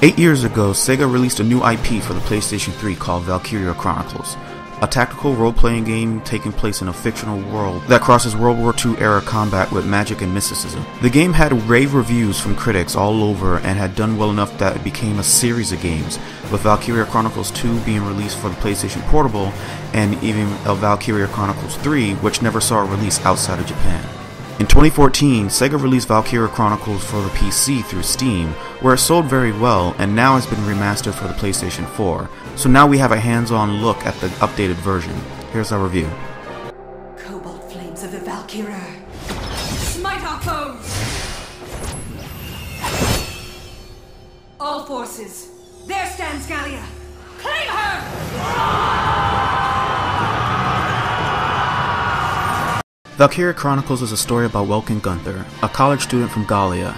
8 years ago, Sega released a new IP for the PlayStation 3 called Valkyria Chronicles, a tactical role-playing game taking place in a fictional world that crosses World War II era combat with magic and mysticism. The game had rave reviews from critics all over and had done well enough that it became a series of games, with Valkyria Chronicles 2 being released for the PlayStation Portable, and even a Valkyria Chronicles 3, which never saw a release outside of Japan. In 2014, Sega released Valkyria Chronicles for the PC through Steam, where it sold very well and now has been remastered for the PlayStation 4, so now we have a hands-on look at the updated version. Here's our review. Cobalt flames of the Valkyria! Smite our foes! All forces, there stands Gallia! Claim her! Valkyria Chronicles is a story about Welkin Gunther, a college student from Gallia,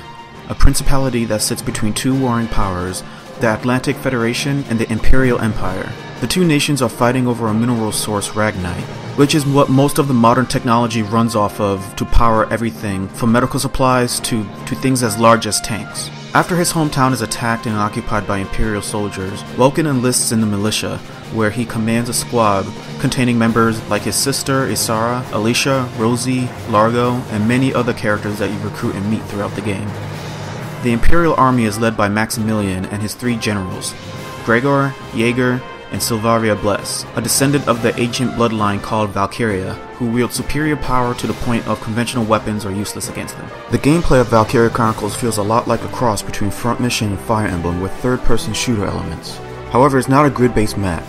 a principality that sits between two warring powers, the Atlantic Federation and the Imperial Empire. The two nations are fighting over a mineral source, Ragnite, which is what most of the modern technology runs off of to power everything from medical supplies to things as large as tanks. After his hometown is attacked and occupied by Imperial soldiers, Welkin enlists in the militia, where he commands a squad containing members like his sister, Isara, Alicia, Rosie, Largo, and many other characters that you recruit and meet throughout the game. The Imperial army is led by Maximilian and his three generals, Gregor, Jaeger, and Silvaria Bless, a descendant of the ancient bloodline called Valkyria, who wield superior power to the point of conventional weapons are useless against them. The gameplay of Valkyria Chronicles feels a lot like a cross between Front Mission and Fire Emblem with third-person shooter elements. However, it's not a grid-based map.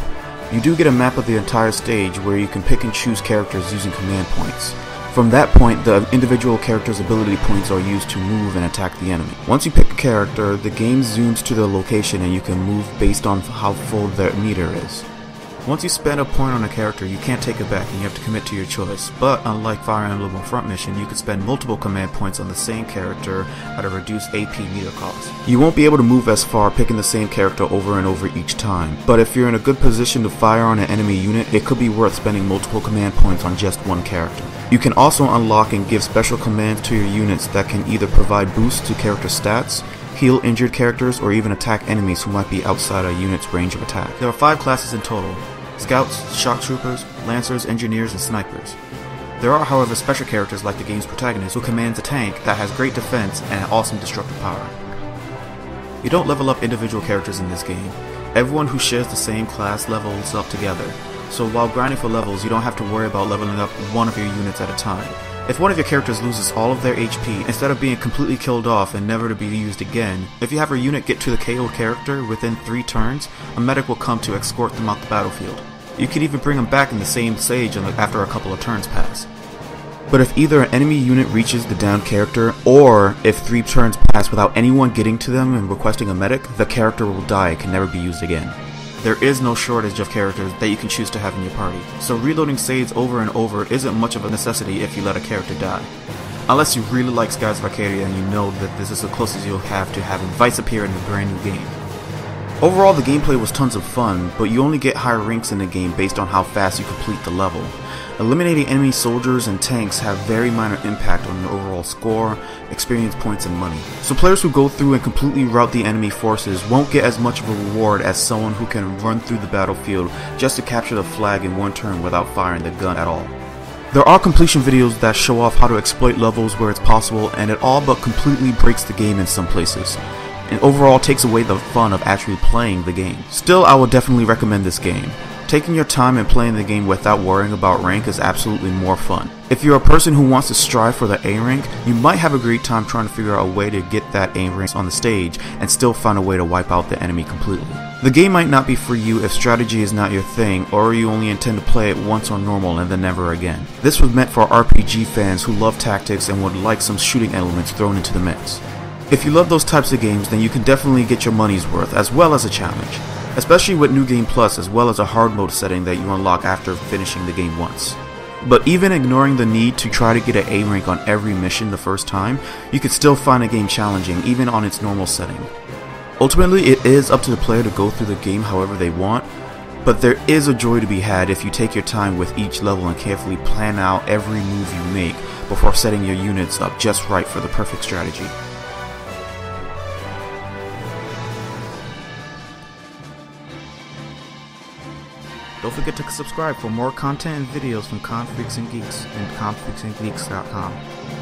You do get a map of the entire stage where you can pick and choose characters using command points. From that point, the individual character's ability points are used to move and attack the enemy. Once you pick a character, the game zooms to the location and you can move based on how full their meter is. Once you spend a point on a character, you can't take it back and you have to commit to your choice, but unlike Fire Emblem or Front Mission, you can spend multiple command points on the same character at a reduced AP meter cost. You won't be able to move as far picking the same character over and over each time, but if you're in a good position to fire on an enemy unit, it could be worth spending multiple command points on just one character. You can also unlock and give special commands to your units that can either provide boosts to character stats, heal injured characters, or even attack enemies who might be outside a unit's range of attack. There are 5 classes in total: Scouts, Shock Troopers, Lancers, Engineers, and Snipers. There are, however, special characters like the game's protagonist who commands a tank that has great defense and awesome destructive power. You don't level up individual characters in this game. Everyone who shares the same class levels up together, so while grinding for levels, you don't have to worry about leveling up one of your units at a time. If one of your characters loses all of their HP, instead of being completely killed off and never to be used again, if you have a unit get to the KO'd character within 3 turns, a medic will come to escort them out the battlefield. You can even bring them back in the same stage after a couple of turns pass. But if either an enemy unit reaches the downed character, or if 3 turns pass without anyone getting to them and requesting a medic, the character will die and can never be used again. There is no shortage of characters that you can choose to have in your party, so reloading saves over and over isn't much of a necessity if you let a character die. Unless you really like Skies Valkyria and you know that this is the closest you'll have to having Vice appear in a brand new game. Overall, the gameplay was tons of fun, but you only get higher ranks in the game based on how fast you complete the level. Eliminating enemy soldiers and tanks have very minor impact on the overall score, experience points, and money. So players who go through and completely rout the enemy forces won't get as much of a reward as someone who can run through the battlefield just to capture the flag in one turn without firing the gun at all. There are completion videos that show off how to exploit levels where it's possible, and it all but completely breaks the game in some places, and overall takes away the fun of actually playing the game. Still, I would definitely recommend this game. Taking your time and playing the game without worrying about rank is absolutely more fun. If you're a person who wants to strive for the A rank, you might have a great time trying to figure out a way to get that A rank on the stage and still find a way to wipe out the enemy completely. The game might not be for you if strategy is not your thing, or you only intend to play it once on normal and then never again. This was meant for RPG fans who love tactics and would like some shooting elements thrown into the mix. If you love those types of games, then you can definitely get your money's worth, as well as a challenge. Especially with New Game Plus, as well as a hard mode setting that you unlock after finishing the game once. But even ignoring the need to try to get an A rank on every mission the first time, you could still find a game challenging even on its normal setting. Ultimately, it is up to the player to go through the game however they want, but there is a joy to be had if you take your time with each level and carefully plan out every move you make before setting your units up just right for the perfect strategy. Don't forget to subscribe for more content and videos from Con Freaks and Geeks and confreaksandgeeks.com.